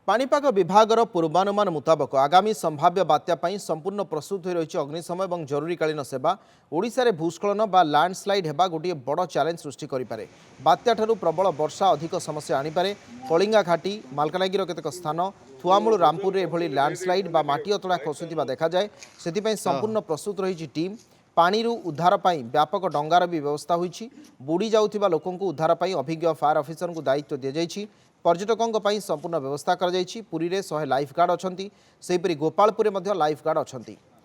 पाणीपाग विभागर पूर्वानुमान मुताबक आगामी संभाव्य बात्या ପାଇଁ संपूर्ण प्रस्तुत हो रही अग्निशम और जरूरीकालीन सेवा ओडिशा रे भूस्खलन बा लैंडस्लाइड हेबा गोटे बड़ चैलेंज सृष्टि करिपारे। बात्या ठारू प्रबल वर्षा अधिक समस्या आनीपारे। कलिंगा घाटी मालकानगिरी केतेक स्थान थुआमूल रामपुर एभली लैंडस्लाइड बा माटी अतड़ा खसुवा देखा जाए। सेतिपई संपूर्ण प्रस्तुत रही टीम पानी उद्धार पर व्यापक डंगार भी व्यवस्था होईछि। बुड़ी जाउथिबा लोकंकु उद्धार पर अभिज्ञ फायर अफिसर को दायित्व दि जाइछि। पर्यटकों पर संपूर्ण व्यवस्था पुरी रे 100 लाइफ गार्ड अच्छा सेपरी गोपालपुर में लाइफ गार्ड अच्छा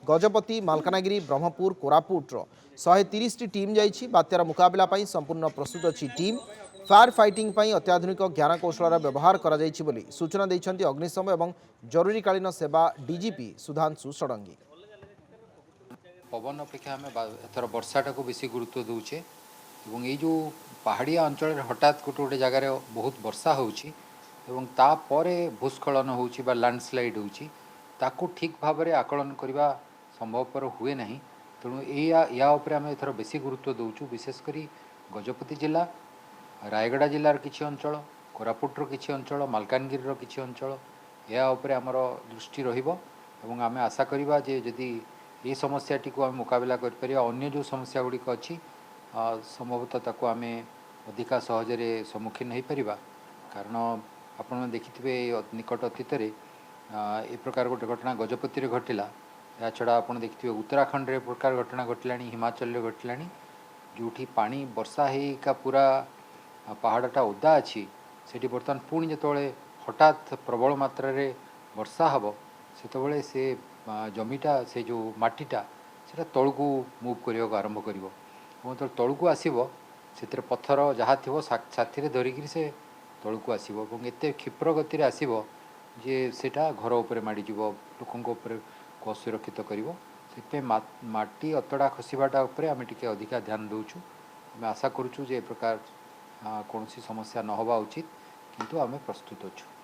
गजपति मालकानगिरी ब्रह्मपुर कोरापुटर 130 टीम जाइछि। बात्यार मुकाबला पर संपूर्ण प्रस्तुत अच्छी टीम फायर फाइटिंग पर अत्याधुनिक ज्ञानकौशल व्यवहार करा जाइछि बोली सूचना दैछन्ति अग्निशम एवं जरूरीकालीन सेवा डीजीपी सुधांशु षडंगी। पवन अपेक्षा आम एथर वर्षाटा को बेसी गुरुत्व दूचे और ये जो पहाड़िया अंचल हठात गोटे गोटे जगार बहुत वर्षा होपर भूस्खलन हो लैंडस्लाइड हो ठीक भाव में आकलन करने संभवपर हुए ना। तेणु या आम एथर बेसी गुरुत्व दौचु विशेषकर गजपति जिला रायगड़ा जिलार किसी अंचल कोरापुटर किसी अंचल मालकानगिरी किसी अंचल या आमर दृष्टि रही आम आशा करवा जदि ये समस्याटी को आम मुकाबला कर अन्य जो समस्या गुड़िक अच्छी संभवतः ताको आम अधिका सहजरे सम्मुखीन हो पार। कारण आपण देखिथे निकट अतीत ए प्रकार गोटे घटना गजपति घटला। या छड़ा आप देखिथे उत्तराखंड रे प्रकार घटना घटला हिमाचल घटला जोठी पानी वर्षा होगा पूरा पहाड़टा ओदा अच्छी से बर्तमान पुणी जो हठात प्रबल मात्रा रे वर्षा हम से जमीटा से जो माटीटा से तलू मुव करने को आरंभ कर तलू आसब से पत्थर जहाँ थी साथी धरिकी से तलू आसब एत क्षिप्र गति आसब जे सेटा घर उपर माड़ीज लोकों को असुरक्षित कर माटी अतड़ा खसवाटा आम टे अधिका ध्यान दूचु। आम आशा करुचु जे प्रकार कौन समस्या न होवा उचित किंतु आम प्रस्तुत अच्छु।